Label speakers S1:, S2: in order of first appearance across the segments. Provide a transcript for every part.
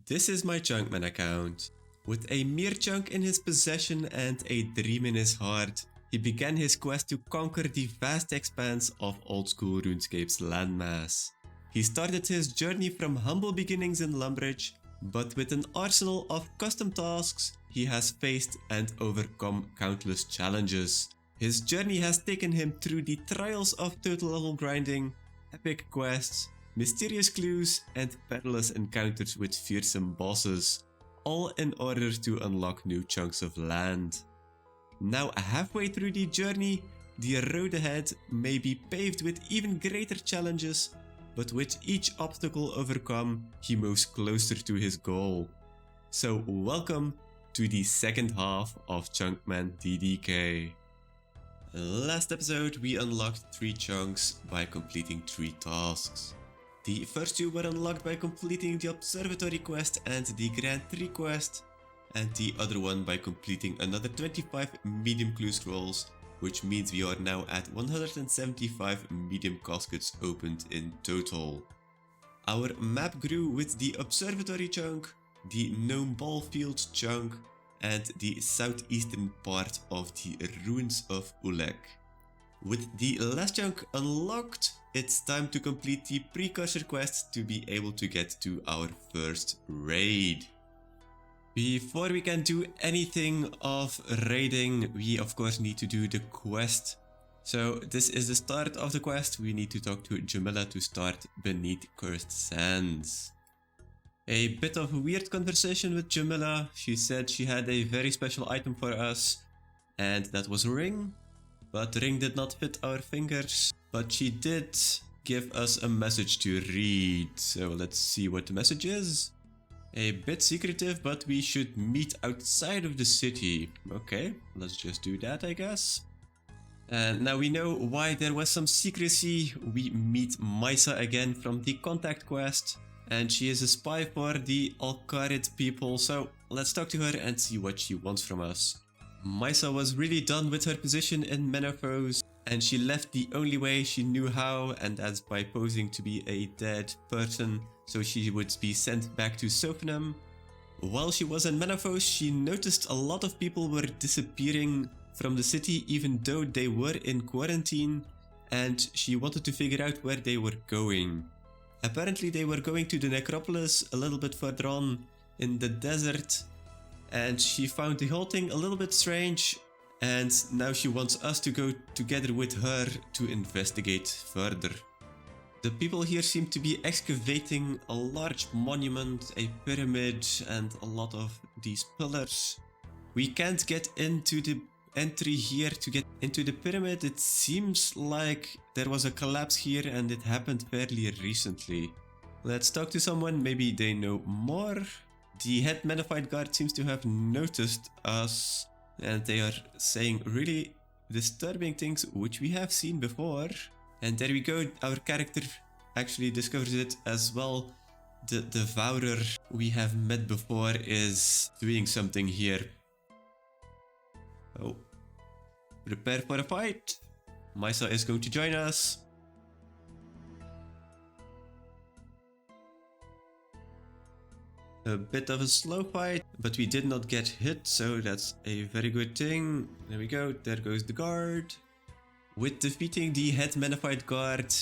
S1: This is my Chunkman account. With a mere chunk in his possession and a dream in his heart, he began his quest to conquer the vast expanse of old-school RuneScape's landmass. He started his journey from humble beginnings in Lumbridge, but with an arsenal of custom tasks, he has faced and overcome countless challenges. His journey has taken him through the trials of total level grinding, epic quests, mysterious clues, and perilous encounters with fearsome bosses, all in order to unlock new chunks of land. Now halfway through the journey, the road ahead may be paved with even greater challenges, but with each obstacle overcome, he moves closer to his goal. So welcome to the second half of Chunkman DDK. Last episode we unlocked 3 chunks by completing 3 tasks. The first 2 were unlocked by completing the Observatory quest and the Grand Tree quest, and the other one by completing another 25 medium clue scrolls, which means we are now at 175 medium caskets opened in total. Our map grew with the Observatory chunk, the Gnome Ball Field chunk, and the southeastern part of the ruins of Uleg. With the last chunk unlocked, it's time to complete the precursor quest to be able to get to our first raid. Before we can do anything of raiding, we of course need to do the quest. So this is the start of the quest. We need to talk to Jamila to start Beneath Cursed Sands. A bit of a weird conversation with Jamila. She said she had a very special item for us, and that was a ring. But the ring did not fit our fingers. But she did give us a message to read. So let's see what the message is. A bit secretive, but we should meet outside of the city. Okay, let's just do that, I guess. And now we know why there was some secrecy. We meet Maisa again from the contact quest, and she is a spy for the Alcarid people, so let's talk to her and see what she wants from us. Maisa was really done with her position in Menopause, and she left the only way she knew how, and that's by posing to be a dead person, so she would be sent back to Sophenam. While she was in Menopause, she noticed a lot of people were disappearing from the city even though they were in quarantine, and she wanted to figure out where they were going. Apparently they were going to the Necropolis a little bit further on in the desert, and she found the whole thing a little bit strange, and now she wants us to go together with her to investigate further. The people here seem to be excavating a large monument, a pyramid, and a lot of these pillars. We can't get into the entry here to get into the pyramid. It seems like there was a collapse here and it happened fairly recently. Let's talk to someone, maybe they know more. The head Menophyte guard seems to have noticed us, and they are saying really disturbing things which we have seen before. And there we go, our character actually discovers it as well. The Devourer we have met before is doing something here. Oh, prepare for a fight. Maisa is going to join us. A bit of a slow fight, but we did not get hit, so that's a very good thing. There we go, there goes the guard. With defeating the head Menophyte guard,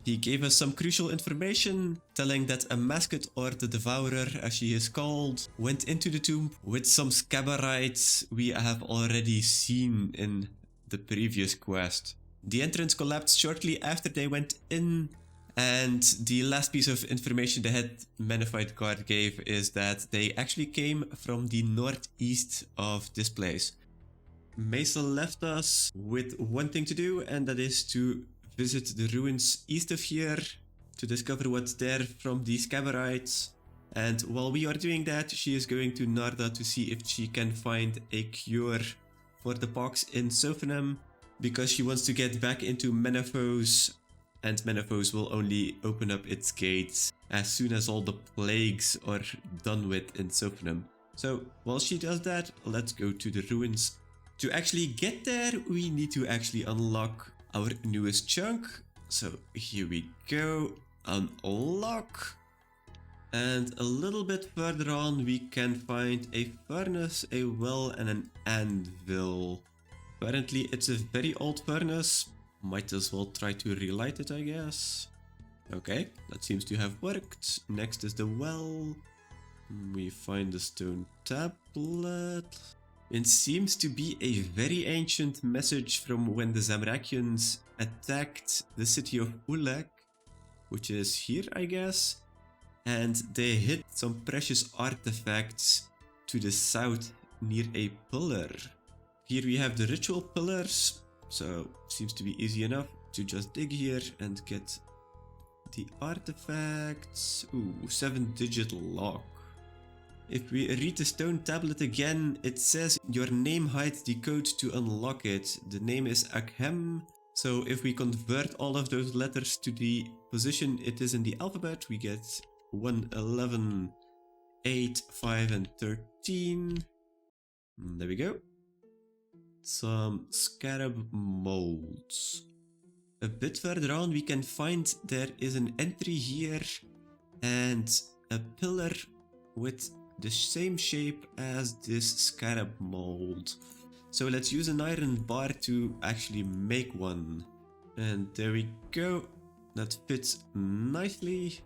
S1: he gave us some crucial information, telling that a mascot, or the Devourer as she is called, went into the tomb with some Scabberites we have already seen in the previous quest. The entrance collapsed shortly after they went in, and the last piece of information the head Menophyte guard gave is that they actually came from the northeast of this place. Maisa left us with one thing to do, and that is to visit the ruins east of here to discover what's there from the Scabberites. And while we are doing that, she is going to Narda to see if she can find a cure for the pox in Sophenam, because she wants to get back into Menopause, and Menopause will only open up its gates as soon as all the plagues are done with in Sophenam. So while she does that, let's go to the ruins. To actually get there, we need to actually unlock our newest chunk. So here we go, unlock. And a little bit further on we can find a furnace, a well and an anvil. Apparently it's a very old furnace. Might as well try to relight it, I guess. Okay, that seems to have worked. Next is the well. We find the stone tablet. It seems to be a very ancient message from when the Zamrakians attacked the city of Ulek, which is here, I guess. And they hit some precious artifacts to the south near a pillar. Here we have the ritual pillars, so seems to be easy enough to just dig here and get the artifacts. Ooh, 7-digit lock. If we read the stone tablet again, it says your name hides the code to unlock it. The name is Akhem. So if we convert all of those letters to the position it is in the alphabet, we get 1, 11, 8, 5 and 13. There we go. Some scarab molds. A bit further on we can find there is an entry here and a pillar with the same shape as this scarab mold. So let's use an iron bar to actually make one. And there we go. That fits nicely.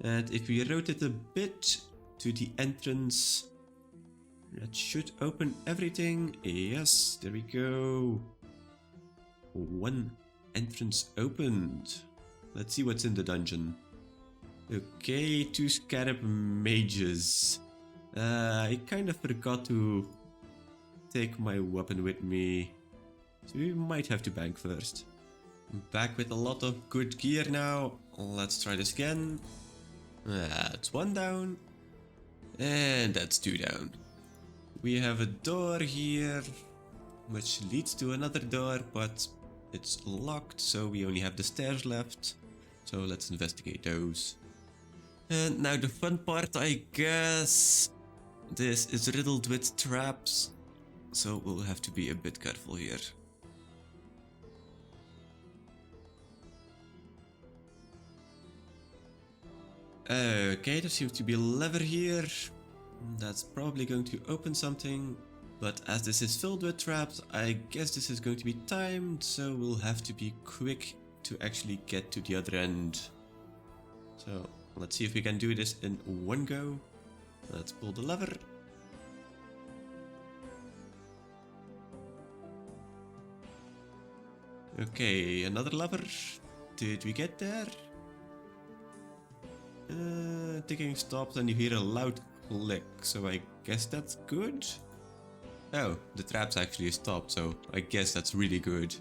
S1: And if we rotate a bit to the entrance, that should open everything. Yes, there we go. One entrance opened. Let's see what's in the dungeon. Okay, 2 scarab mages. I kind of forgot to take my weapon with me, so we might have to bank first. I'm back with a lot of good gear now. Let's try this again. That's 1 down. And that's 2 down. We have a door here, which leads to another door, but it's locked, so we only have the stairs left. So let's investigate those. And now the fun part, I guess. This is riddled with traps, so we'll have to be a bit careful here. Okay, there seems to be a lever here. That's probably going to open something. But as this is filled with traps, I guess this is going to be timed, so we'll have to be quick to actually get to the other end. So let's see if we can do this in one go. Let's pull the lever. Okay, another lever. Did we get there? Ticking stops and you hear a loud click, so I guess that's good. Oh, the trap's actually stopped, so I guess that's really good.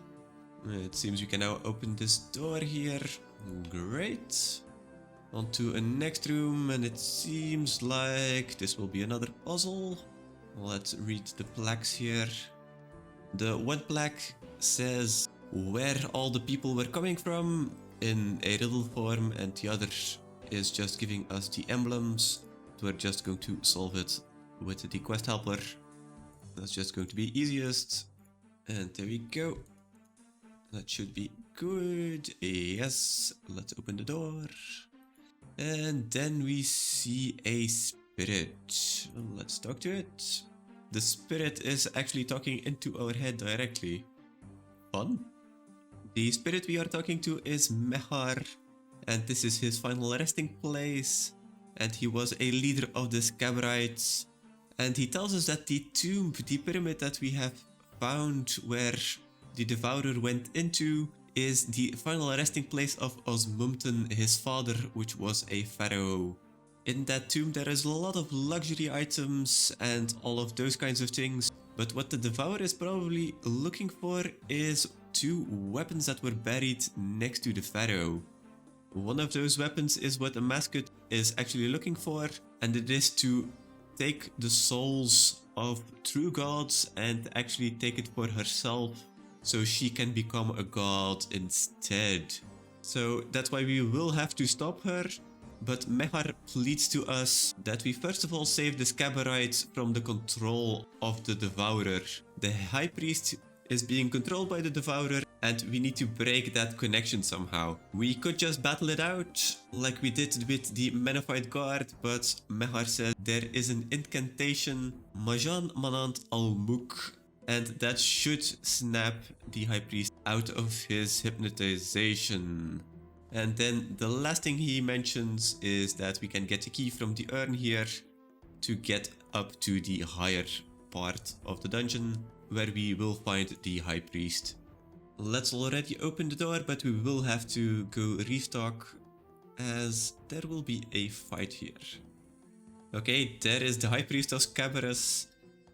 S1: It seems we can now open this door here. Great. On to a next room, and it seems like this will be another puzzle. Let's read the plaques here. The one plaque says where all the people were coming from in a riddle form, and the other is just giving us the emblems. We're just going to solve it with the quest helper. That's just going to be easiest. And there we go. That should be good. Yes, let's open the door. And then we see a spirit. Let's talk to it. The spirit is actually talking into our head directly. Fun. The spirit we are talking to is Mehar, and this is his final resting place. And he was a leader of the Scabarites. And he tells us that the tomb, the pyramid that we have found where the Devourer went into, is the final resting place of Osmumten, his father, which was a pharaoh. In that tomb there is a lot of luxury items and all of those kinds of things. But what the Devourer is probably looking for is 2 weapons that were buried next to the pharaoh. One of those weapons is what the mascot is actually looking for, and it is to take the souls of true gods and actually take it for herself, so she can become a god instead. So that's why we will have to stop her, but Mehar pleads to us that we first of all save the Scabarites from the control of the Devourer. The High Priest is being controlled by the Devourer, and we need to break that connection somehow. We could just battle it out, like we did with the Menophyte Guard, but Mehar said there is an incantation, Majan Manant Al-Muk, and that should snap the High Priest out of his hypnotization. And then the last thing he mentions is that we can get a key from the urn here to get up to the higher part of the dungeon, where we will find the High Priest. Let's already open the door, but we will have to go restock, as there will be a fight here. Okay, there is the High Priest of Cabarrus,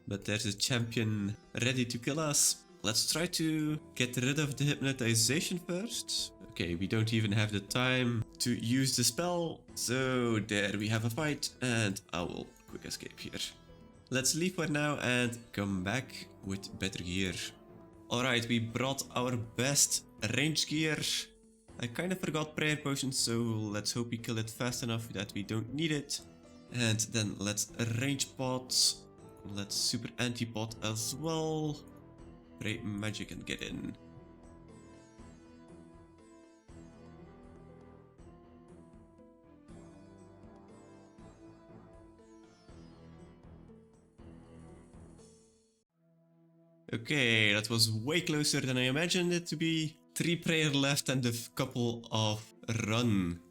S1: but there's a champion ready to kill us. Let's try to get rid of the hypnotization first. Okay, we don't even have the time to use the spell, so there we have a fight, and I will quick escape here. Let's leave for now and come back with better gear. Alright, we brought our best range gear. I kind of forgot prayer potions, so let's hope we kill it fast enough that we don't need it. And then let's range pot. Let's super anti-pot as well. Pray magic and get in. Okay, that was way closer than I imagined it to be. 3 prayer left and a couple of run.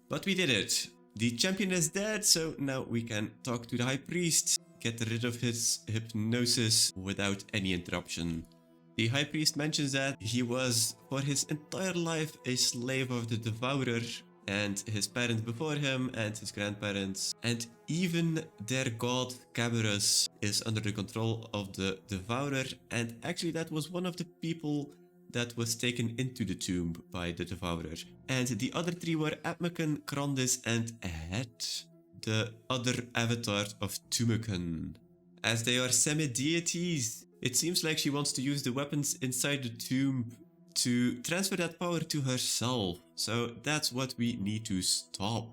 S1: But we did it. The champion is dead, so now we can talk to the High Priest, get rid of his hypnosis without any interruption. The High Priest mentions that he was for his entire life a slave of the Devourer, and his parents before him and his grandparents, and even their god Cabarrus is under the control of the Devourer, and actually that was one of the people that was taken into the tomb by the Devourer. And the other 3 were Atmacan, Krondis and Het, the other avatar of Tumacan. As they are semi-deities, it seems like she wants to use the weapons inside the tomb to transfer that power to herself, so that's what we need to stop.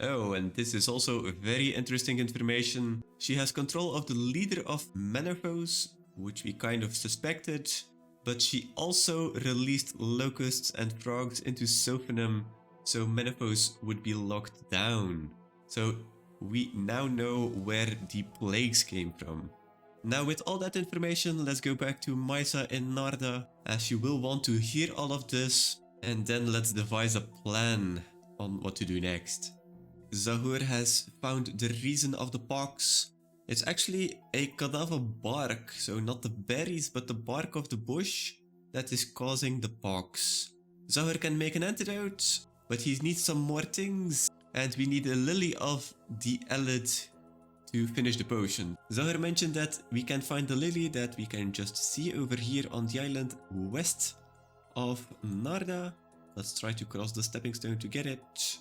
S1: Oh, and this is also very interesting information. She has control of the leader of Menopause, which we kind of suspected, but she also released locusts and frogs into Sophanum, so Menopause would be locked down. So we now know where the plagues came from. Now with all that information, let's go back to Maisa in Narda, as she will want to hear all of this, and then let's devise a plan on what to do next. Zahur has found the reason of the pox. It's actually a cadaver bark, so not the berries but the bark of the bush that is causing the pox. Zahur can make an antidote, but he needs some more things, and we need a lily of the Elid to finish the potion. Zahur mentioned that we can find the lily that we can just see over here on the island west of Narda. Let's try to cross the stepping stone to get it.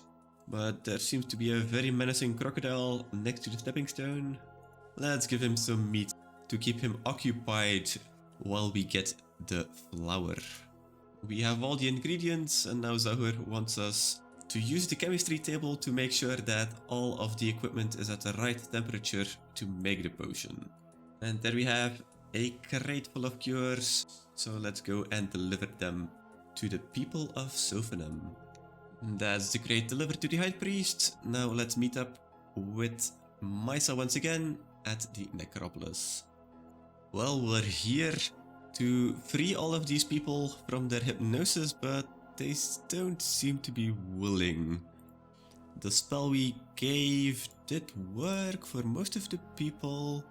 S1: But there seems to be a very menacing crocodile next to the stepping stone. Let's give him some meat to keep him occupied while we get the flower. We have all the ingredients, and now Zahur wants us to use the chemistry table to make sure that all of the equipment is at the right temperature to make the potion. And there we have a crate full of cures, so let's go and deliver them to the people of Sophanum. That's the crate delivered to the High Priest. Now let's meet up with Maisa once again at the Necropolis. Well, we're here to free all of these people from their hypnosis, but they don't seem to be willing. The spell we gave did work for most of the people.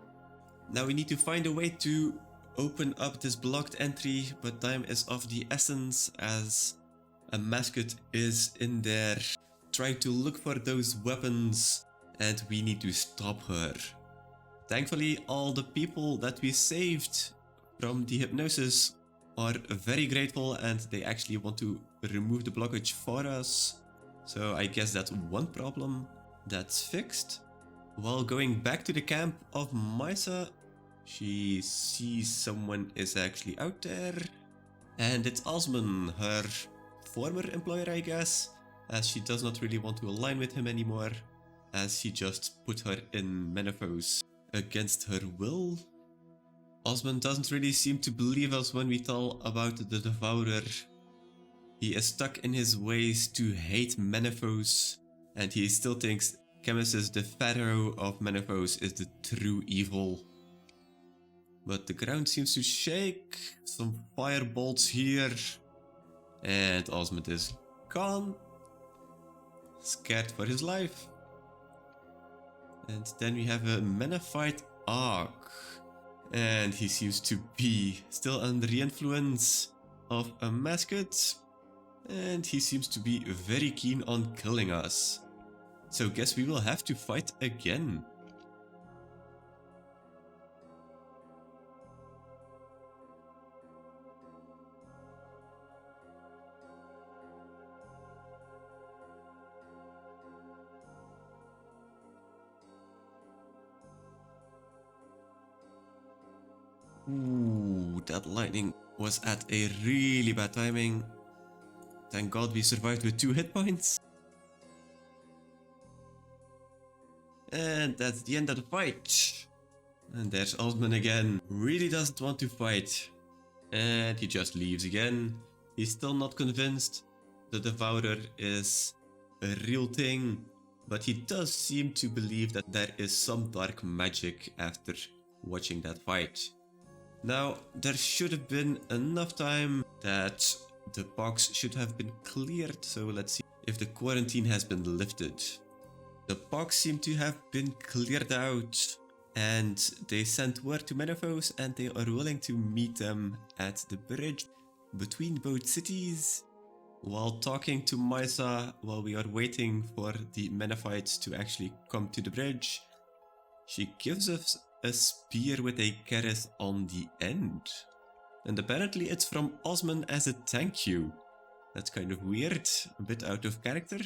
S1: Now we need to find a way to open up this blocked entry, but time is of the essence as a mascot is in there trying to look for those weapons, and we need to stop her. Thankfully, all the people that we saved from the hypnosis are very grateful, and they actually want to remove the blockage for us. So I guess that's one problem that's fixed. While going back to the camp of Maisa, she sees someone is actually out there, and it's Osman, her former employer, I guess, as she does not really want to align with him anymore, as he just put her in menopause against her will. Osman doesn't really seem to believe us when we tell about the Devourer. He is stuck in his ways to hate Menaphos, and he still thinks Chemesis, the pharaoh of Menaphos, is the true evil. But the ground seems to shake, some firebolts here, and Osman is gone, scared for his life. And then we have a Menaphite Ark, and he seems to be still under the influence of a mascot, and he seems to be very keen on killing us. So guess we will have to fight again. Ooh, that lightning was at a really bad timing. Thank God we survived with 2 hit points. And that's the end of the fight. And there's Osman again. Really doesn't want to fight. And he just leaves again. He's still not convinced the Devourer is a real thing. But he does seem to believe that there is some dark magic after watching that fight. Now, there should have been enough time that the box should have been cleared, so let's see if the quarantine has been lifted. The box seemed to have been cleared out, and they sent word to Menaphos, and they are willing to meet them at the bridge between both cities. While talking to Mysa, while we are waiting for the Menaphites to actually come to the bridge, she gives us a spear with a carrot on the end. And apparently it's from Osman as a thank you. That's kind of weird, a bit out of character.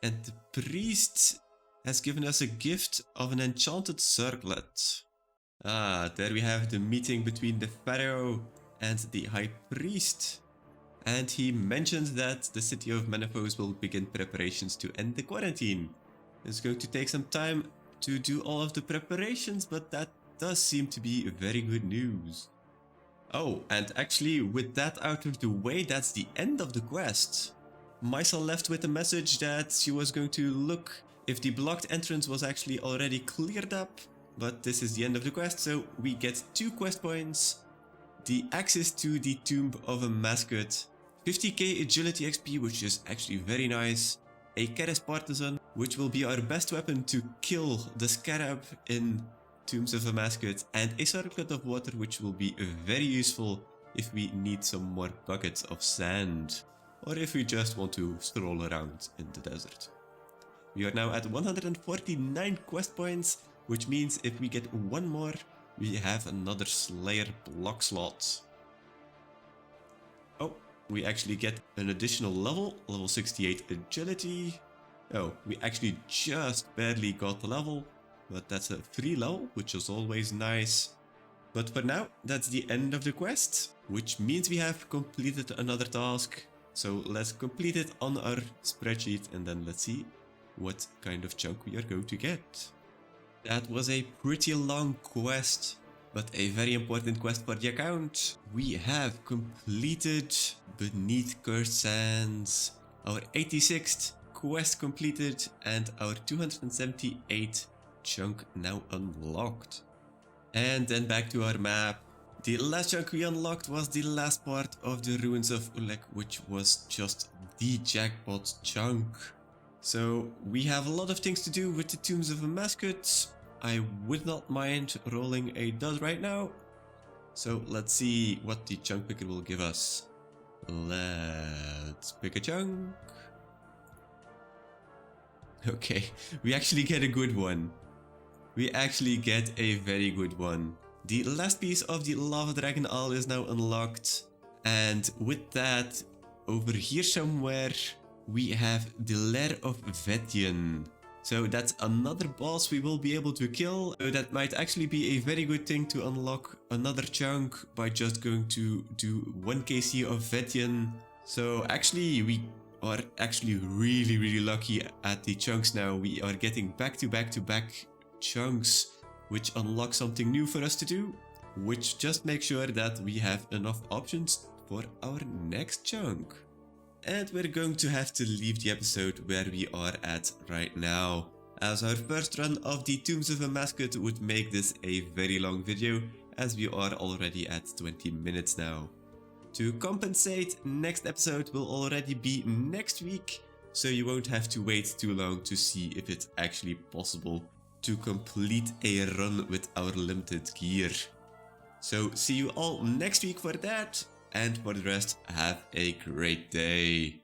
S1: And the priest has given us a gift of an enchanted circlet. Ah, there we have the meeting between the pharaoh and the high priest. And he mentions that the city of Menaphos will begin preparations to end the quarantine. It's going to take some time to do all of the preparations, but that does seem to be very good news. Oh, and actually with that out of the way, that's the end of the quest. Mysa left with a message that she was going to look if the blocked entrance was actually already cleared up, but this is the end of the quest, so we get 2 quest points, the access to the tomb of a mascot, 50k agility XP, which is actually very nice, a Keres Partisan, which will be our best weapon to kill the scarab in Tombs of a Mascot, and a circlet of water, which will be very useful if we need some more buckets of sand, or if we just want to stroll around in the desert. We are now at 149 quest points, which means if we get 1 more, we have another Slayer block slot. Oh, we actually get an additional level 68 agility. Oh, we actually just barely got the level, but that's a free level, which is always nice. But for now, that's the end of the quest, which means we have completed another task. So let's complete it on our spreadsheet, and then let's see what kind of chunk we are going to get. That was a pretty long quest, but a very important quest for the account. We have completed Beneath Cursed Sands, our 86th quest completed, and our 278 chunk now unlocked. And then back to our map. The last chunk we unlocked was the last part of the Ruins of Ulek, which was just the jackpot chunk. So we have a lot of things to do with the Tombs of a Mascot. I would not mind rolling a dud right now. So let's see what the chunk picker will give us. Let's pick a chunk. Okay, we actually get a good one. We actually get a very good one. The last piece of the Lava Dragon Owl is now unlocked. And with that, over here somewhere, we have the Lair of Vetian. So that's another boss we will be able to kill. So that might actually be a very good thing to unlock another chunk by just going to do 1 KC of Vetian. So actually we are actually really lucky at the chunks now. We are getting back to back chunks, which unlock something new for us to do. which just makes sure that we have enough options for our next chunk. And we're going to have to leave the episode where we are at right now, as our first run of the Tombs of a Mascot would make this a very long video, as we are already at 20 minutes now. To compensate, next episode will already be next week, so you won't have to wait too long to see if it's actually possible to complete a run with our limited gear. So see you all next week for that, and for the rest, have a great day.